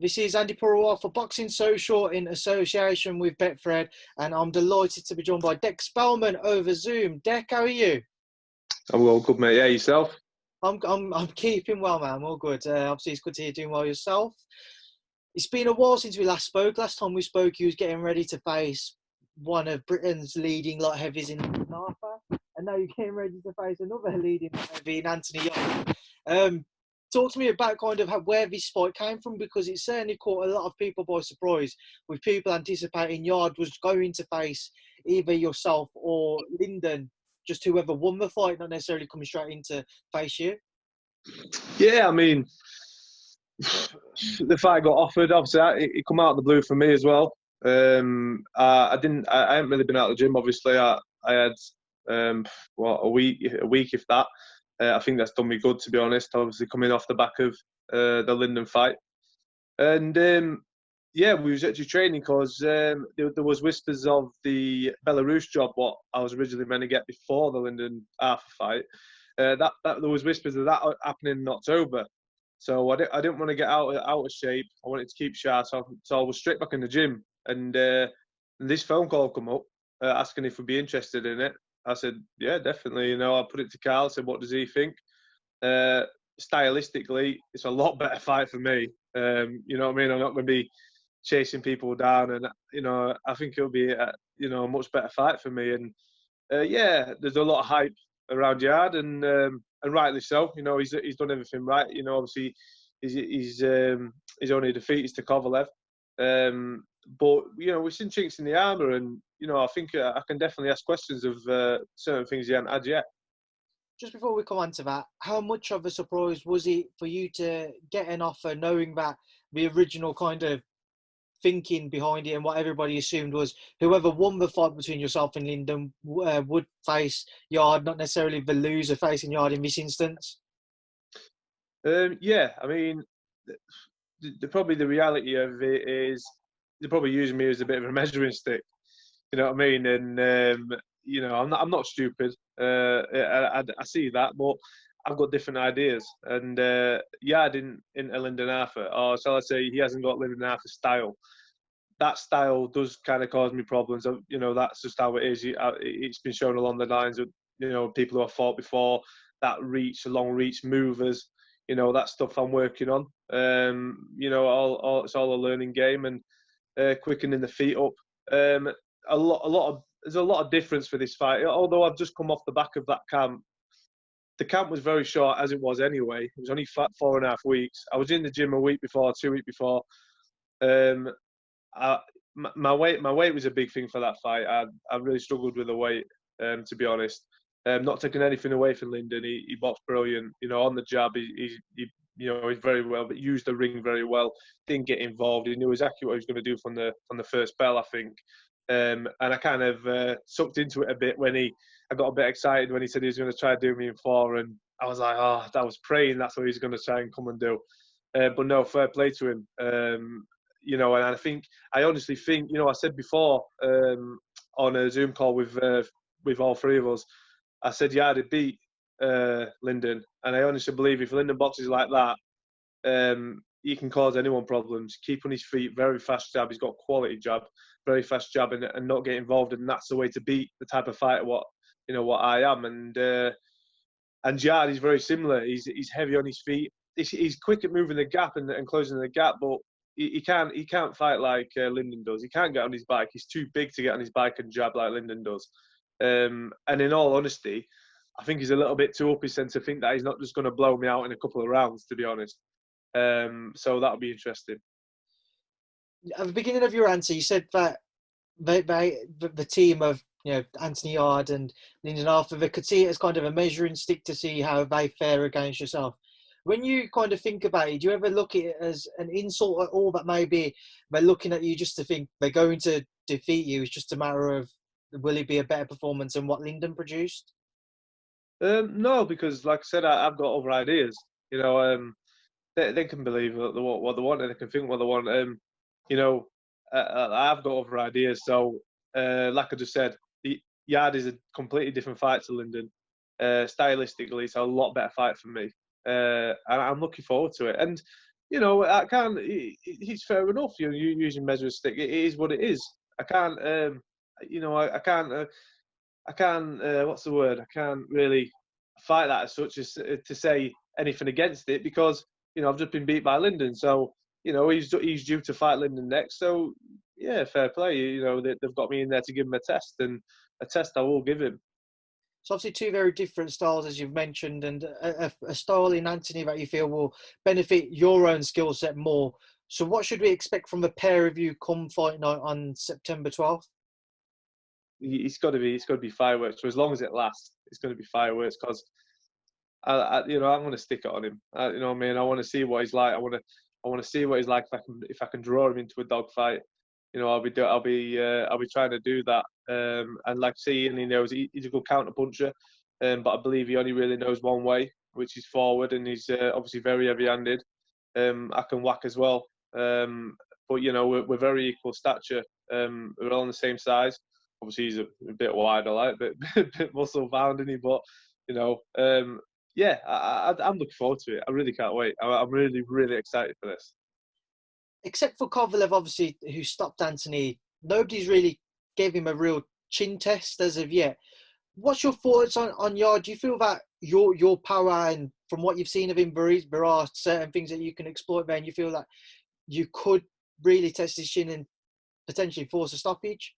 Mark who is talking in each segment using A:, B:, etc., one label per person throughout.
A: This is Andi Purewal for Boxing Social in association with Betfred, and I'm delighted to be joined by Dec Spelman over Zoom. Dec, how are you?
B: I'm all good, mate. Yeah, yourself?
A: I'm keeping well, man. I'm all good. Obviously, it's good to hear you doing well yourself. It's been a while since we last spoke. Last time we spoke, you was getting ready to face one of Britain's leading light heavies in Arthur, and now you're getting ready to face another leading light heavy in Anthony Yarde. Talk to me about kind of where this fight came from, because it certainly caught a lot of people by surprise, with people anticipating Yarde was going to face either yourself or Linton, just whoever won the fight, not necessarily coming straight in to face you.
B: Yeah, I mean, the fight got offered. Obviously, it come out of the blue for me as well. I haven't really been out of the gym. Obviously, I had a week if that. I think that's done me good, to be honest. Obviously, coming off the back of the Linton fight, and yeah, we was actually training because there was whispers of the Belarus job, what I was originally meant to get before the Linton Arthur fight. That there was whispers of that happening in October. So I didn't want to get out of shape. I wanted to keep sharp, so I was straight back in the gym. And this phone call come up asking if we'd be interested in it. I said, yeah, definitely. You know, I put it to Carl. Said, what does he think? Stylistically, it's a lot better fight for me. You know what I mean? I'm not going to be chasing people down, and you know, I think it'll be a much better fight for me. And yeah, there's a lot of hype around Yarde, and rightly so. You know, he's done everything right. You know, obviously his only defeat is to Kovalev. But you know, we've seen chinks in the armour, and you know, I think I can definitely ask questions of certain things he hasn't had yet.
A: Just before we come on to that, how much of a surprise was it for you to get an offer, knowing that the original kind of thinking behind it and what everybody assumed was whoever won the fight between yourself and Linton would face Yarde, not necessarily the loser facing Yarde in this instance?
B: Yeah, I mean, probably the reality of it is they're probably using me as a bit of a measuring stick. You know what I mean? And you know, I'm not stupid. I see that, but I've got different ideas. And Yarde in Linton Arthur, or shall I say, he hasn't got Linton Arthur style. That style does kind of cause me problems. You know, that's just how it is. It's been shown along the lines of, you know, people who have fought before, that reach, long reach movers. You know, that stuff I'm working on. You know, it's all a learning game, and quickening the feet up. There's a lot of difference for this fight. Although I've just come off the back of that camp. The camp was very short, as it was anyway. It was only 4.5 weeks. I was in the gym 2 weeks before. My weight was a big thing for that fight. I really struggled with the weight, to be honest. Not taking anything away from Linton, he boxed brilliant. You know, on the jab, he you know, he's very well, but used the ring very well. Didn't get involved. He knew exactly what he was going to do from the first bell, I think. And I kind of sucked into it a bit when I got a bit excited when he said he was going to try to do me in 4, and I was like, oh, I was praying that's what he was going to try and come and do. But no, fair play to him. You know, and I honestly think, you know, I said before on a Zoom call with all three of us, I said Yarde beat Linton, and I honestly believe if Linton boxes like that, he can cause anyone problems. Keep on his feet, very fast jab. He's got quality jab, very fast jab, and not get involved. And that's the way to beat the type of fighter what I am. And Yarde is very similar. He's heavy on his feet. He's quick at moving the gap and closing the gap, but he can't fight like Linton does. He can't get on his bike. He's too big to get on his bike and jab like Linton does. And in all honesty, I think he's a little bit too up his sense to think that he's not just going to blow me out in a couple of rounds, to be honest. So that'll be interesting.
A: At the beginning of your answer, you said that the team of, you know, Anthony Yarde and Linton Arthur, they could see it as kind of a measuring stick to see how they fare against yourself. When you kind of think about it, do you ever look at it as an insult at all, that maybe they're looking at you just to think they're going to defeat you? It's just a matter of, will it be a better performance than what Linton produced?
B: No, because like I said, I've got other ideas. You know, they can believe what they want, and they can think what they want. You know, I've got other ideas. So, like I just said, the Yarde is a completely different fight to Linton. Stylistically, it's a lot better fight for me. And I'm looking forward to it. And you know, I can't. He's fair enough. You know, you using measure of stick. It is what it is. I can't. You know, I can't. I can't. What's the word? I can't really fight that as such as to say anything against it because you know I've just been beat by Lyndon. So you know he's due to fight Lyndon next. So yeah, fair play. You know they've got me in there to give him a test, and a test I will give him.
A: So obviously two very different styles, as you've mentioned, and a style in Anthony that you feel will benefit your own skill set more. So what should we expect from a pair of you come fight night on September 12th?
B: It's got to be fireworks. So as long as it lasts, it's going to be fireworks because you know I'm going to stick it on him. You know what I mean? I want to see what he's like. I want to see what he's like if I can draw him into a dogfight. You know, I'll be trying to do that. And like seeing, he knows he's a good counter puncher. But I believe he only really knows one way, which is forward, and he's obviously very heavy-handed. I can whack as well. But you know, we're very equal stature. We're all the same size. Obviously, he's a bit wider, like, bit muscle bound, isn't he? But you know, yeah, I'm looking forward to it. I really can't wait. I'm really, really excited for this.
A: Except for Kovalev, obviously, who stopped Anthony, nobody's really gave him a real chin test as of yet. What's your thoughts on Yarde? Do you feel that your power and from what you've seen of him, there are certain things that you can exploit there, and you feel that you could really test his chin and potentially force a stoppage?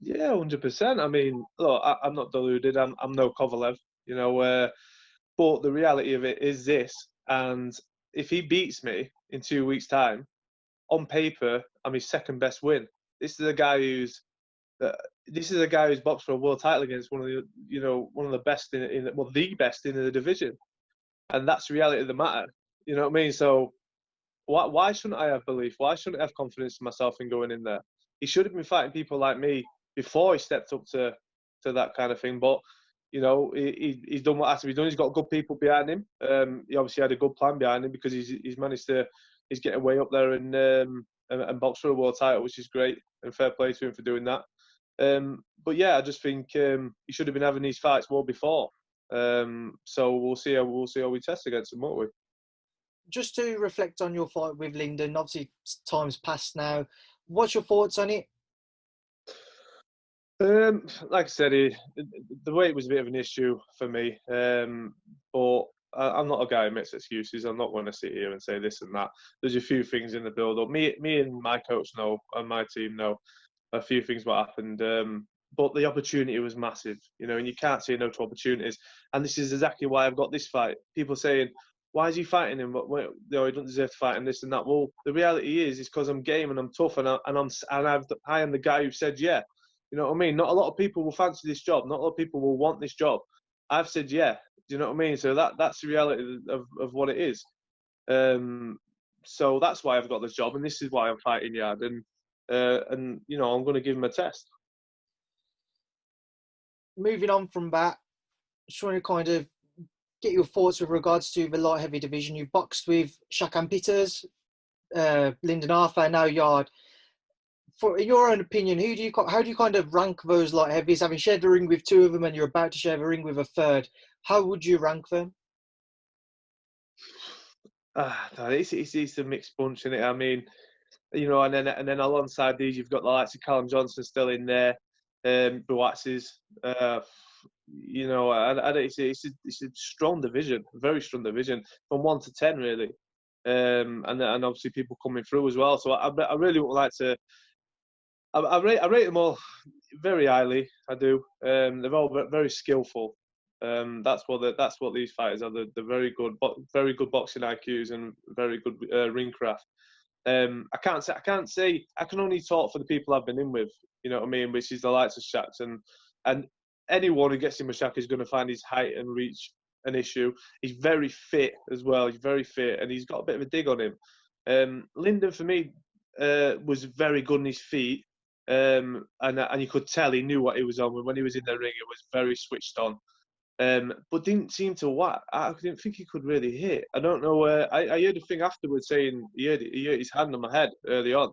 B: Yeah, 100%. I mean, look, I'm not deluded. I'm no Kovalev, you know. But the reality of it is this, and if he beats me in 2 weeks' time, on paper, I'm his second best win. This is a guy who's boxed for a world title against one of the best the best in the division, and that's the reality of the matter. You know what I mean? So why shouldn't I have belief? Why shouldn't I have confidence in myself in going in there? He should have been fighting people like me before he stepped up to that kind of thing. But you know, he's done what has to be done. He's got good people behind him. He obviously had a good plan behind him because he's managed to. He's getting way up there and box for a world title, which is great, and fair play to him for doing that. But yeah, I just think he should have been having these fights more before. So we'll see how we test against him, won't we?
A: Just to reflect on your fight with Lyndon, obviously time's passed now. What's your thoughts on it?
B: Like I said, the weight was a bit of an issue for me. But I'm not a guy who makes excuses. I'm not going to sit here and say this and that. There's a few things in the build-up. Me and my coach know, and my team know a few things what happened. But the opportunity was massive, you know, and you can't say no to opportunities. And this is exactly why I've got this fight. People saying, why is he fighting him? But you know, he doesn't deserve to fight and this and that. Well, the reality is because I'm game and I'm tough and I am the guy who said yeah. You know what I mean? Not a lot of people will fancy this job. Not a lot of people will want this job. I've said yeah. Do you know what I mean? So that's the reality of what it is. So that's why I've got this job, and this is why I'm fighting Yarde. And you know, I'm going to give him a test.
A: Moving on from that, just want to kind of get your thoughts with regards to the light heavy division. You've boxed with Shakan Peters, Lyndon Arthur, now Yarde. For in your own opinion, how do you kind of rank those light heavies? Having shared the ring with two of them, and you're about to share the ring with a third, how would you rank them?
B: It's a mixed bunch, isn't it? I mean, you know, and then alongside these, you've got the likes of Callum Johnson still in there, Bout's, you know, and it's a strong division, a very strong division from 1 to 10 really, and obviously people coming through as well. So I really would like to. I rate them all very highly. I do. They're all very skillful. That's what these fighters are. They're very good boxing IQs and very good ring craft. I can only talk for the people I've been in with. You know what I mean? Which is the likes of Shaq's and anyone who gets in with Shaq is going to find his height and reach an issue. He's very fit as well. He's very fit and he's got a bit of a dig on him. Lyndon for me was very good on his feet. And you could tell he knew what he was on. When he was in the ring, it was very switched on. But didn't seem to whack. I didn't think he could really hit. I don't know. I heard a thing afterwards saying he hurt his hand on my head early on.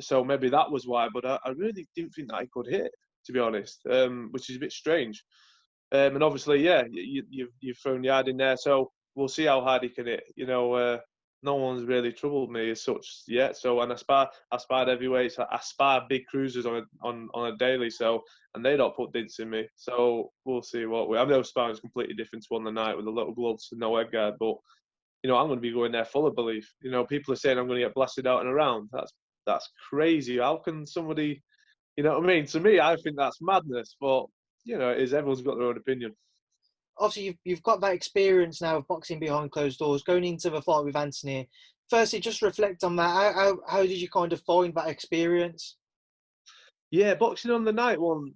B: So maybe that was why. But I really didn't think that he could hit, to be honest, which is a bit strange. And obviously, yeah, you've thrown Yarde in there, so we'll see how hard he can hit. You know, no one's really troubled me as such yet. So, and I sparred heavyweights, I spar big cruisers on a daily. So, and they don't put dints in me. So we'll see I know sparring's completely different to on the night with the little gloves and no head guard, but I'm going to be going there full of belief. People are saying I'm going to get blasted out and around. That's crazy. How can somebody, you know what I mean? To me, I think that's madness. But it is. Everyone's got their own opinion.
A: Obviously, you've got that experience now of boxing behind closed doors, going into the fight with Anthony. Firstly, just reflect on that. How did you kind of find that experience?
B: Yeah, boxing on the night one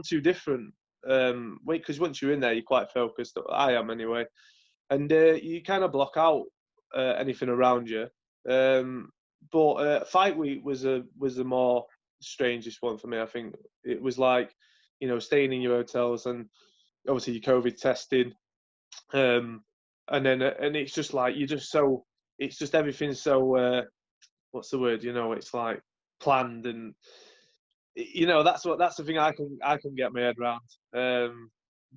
B: too different. Because once you're in there, you're quite focused. I am anyway, and you kind of block out anything around you. But fight week was the more strangest one for me. I think it was like, staying in your hotels and obviously your COVID testing, and it's just like it's just everything so what's the word? It's like planned, and that's the thing I can get my head around.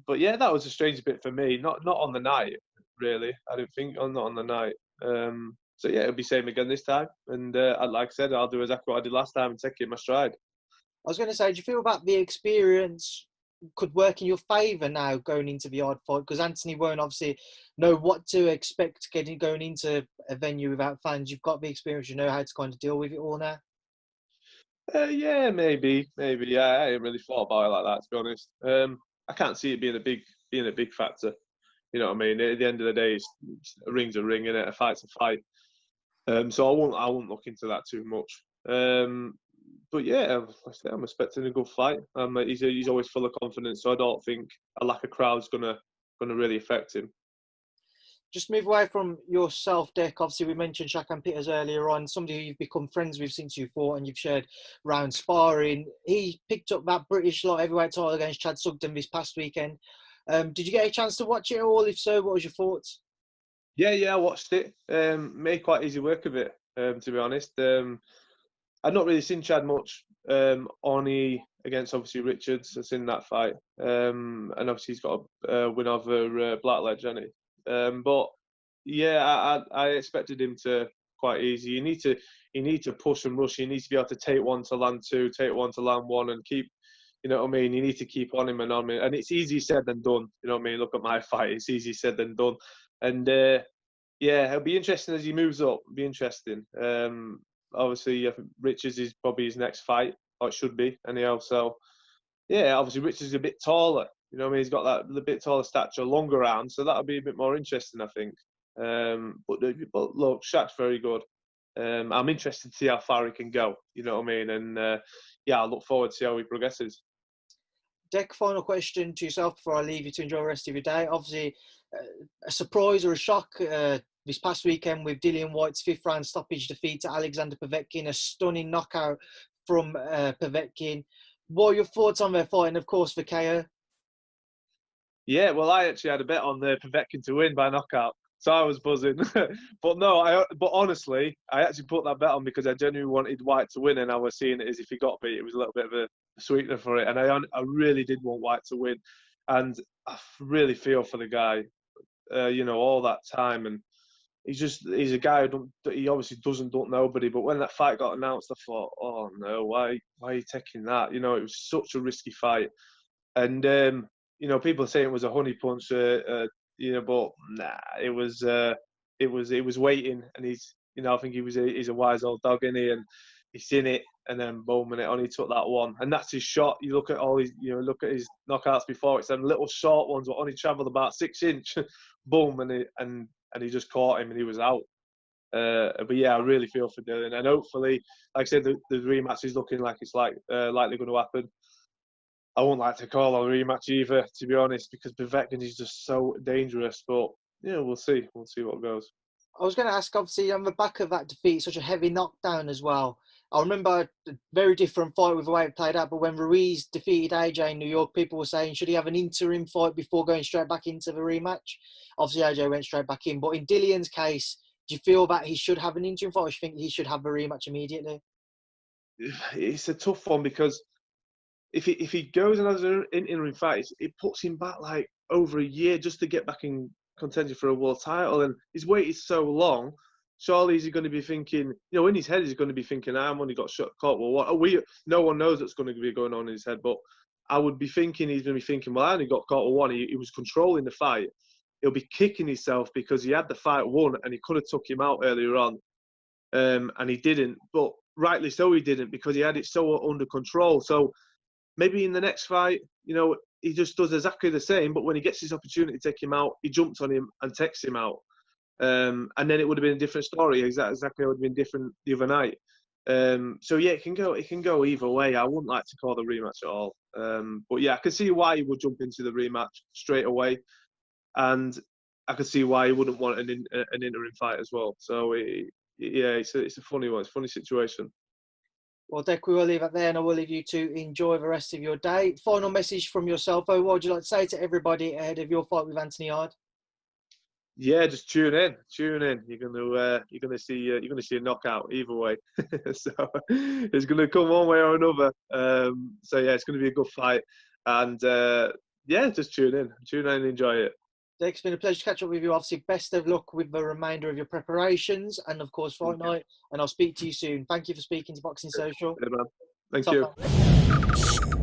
B: But yeah, that was a strange bit for me. Not on the night, really. I don't think, not on the night. So yeah, it'll be same again this time. And like I said, I'll do exactly what I did last time and take it in my stride.
A: I was going to say, do you feel that the experience could work in your favour now going into the Yarde fight? Because Anthony won't obviously know what to expect going into a venue without fans. You've got the experience, you know how to kind of deal with it all now.
B: Yeah, maybe. Yeah, I ain't really thought about it like that, to be honest. I can't see it being a big factor. You know what I mean? At the end of the day, a ring's a ring, innit? A fight's a fight. So I won't look into that too much. But yeah, I'm expecting a good fight. He's always full of confidence, so I don't think a lack of crowd's gonna really affect him.
A: Just move away from yourself, Dec. Obviously, we mentioned Shakan Peters earlier on, somebody who you've become friends with since you fought and you've shared round sparring. He picked up that British light heavyweight title against Chad Sugden this past weekend. Did you get a chance to watch it all? If so, what was your thoughts?
B: Yeah, I watched it. Made quite easy work of it, to be honest. I'd not really seen Chad much. Only against obviously Richards. I've seen that fight, and obviously he's got a win over Blackledge, hasn't he? But yeah, I expected him to quite easy. You need to push and rush. You need to be able to take one to land two, take one to land one, and keep. You know what I mean? You need to keep on him and on him, and it's easier said than done. You know what I mean? Look at my fight; it's easier said than done. And yeah, it'll be interesting as he moves up. It'll be interesting. Obviously, I think Richards is probably his next fight, or it should be anyhow. So yeah, obviously Richards is a bit taller. You know what I mean? He's got that bit taller stature, longer arms, so that'll be a bit more interesting, I think. But look, Shaq's very good. I'm interested to see how far he can go. You know what I mean? And yeah, I look forward to see how he progresses.
A: Dec, final question to yourself before I leave you to enjoy the rest of your day. Obviously, a surprise or a shock this past weekend with Dillian Whyte's 5th round stoppage defeat to Alexander Povetkin, a stunning knockout from Povetkin. What are your thoughts on their fight and, of course, the KO?
B: Yeah, well, I actually had a bet on the Povetkin to win by knockout, so I was buzzing. But no, but honestly, I actually put that bet on because I genuinely wanted Whyte to win, and I was seeing it as if he got beat. It was a little bit of a sweetener for it, and I really did want Whyte to win, and I really feel for the guy. All that time, and he's a guy he obviously don't nobody. But when that fight got announced, I thought, oh no, why are you taking that? It was such a risky fight, and people are saying it was a honey punch, but nah, it was waiting, and I think he's a wise old dog, isn't he? And he's seen it, and then boom, and it only took that one, and that's his shot. You look at all his, look at his knockouts before. It's them little short ones that only travelled about 6 inch, boom, and he just caught him, and he was out. But yeah, I really feel for Dillian, and hopefully, like I said, the rematch is looking like it's likely going to happen. I wouldn't like to call a rematch either, to be honest, because Povetkin is just so dangerous. But yeah, we'll see. We'll see what goes.
A: I was going to ask, obviously, on the back of that defeat, such a heavy knockdown as well. I remember a very different fight with the way it played out, but when Ruiz defeated AJ in New York, people were saying, should he have an interim fight before going straight back into the rematch? Obviously, AJ went straight back in. But in Dillian's case, do you feel that he should have an interim fight, or do you think he should have a rematch immediately?
B: It's a tough one because if he goes and has an interim fight, it puts him back like over a year just to get back in contention for a world title, and he's waited so long. surely is he going to be thinking, in his head he's going to be thinking, I'm only got caught. Well, no one knows what's going to be going on in his head, but I would be thinking he's going to be thinking, well, I only got caught with one. He was controlling the fight. He'll be kicking himself because he had the fight won and he could have took him out earlier on, and he didn't. But rightly so, he didn't, because he had it so under control. So maybe in the next fight, he just does exactly the same. But when he gets his opportunity to take him out, he jumps on him and takes him out. And then it would have been a different story. Exactly, it would have been different the other night. So yeah, it can go either way. I wouldn't like to call the rematch at all. But yeah, I can see why he would jump into the rematch straight away, and I can see why he wouldn't want an interim fight as well. So it's a funny one. It's a funny situation.
A: Well, Dec, we will leave it there, and I will leave you to enjoy the rest of your day. Final message from yourself, what would you like to say to everybody ahead of your fight with Anthony Yarde? Yeah,
B: just tune in. You're gonna see a knockout either way. So it's gonna come one way or another. So yeah, it's gonna be a good fight, and just tune in and enjoy it.
A: Dec, it's been a pleasure to catch up with you. Obviously, best of luck with the remainder of your preparations, and of course fight night. And I'll speak to you soon. Thank you for speaking to Boxing Social.
B: Yeah, man. Thank you.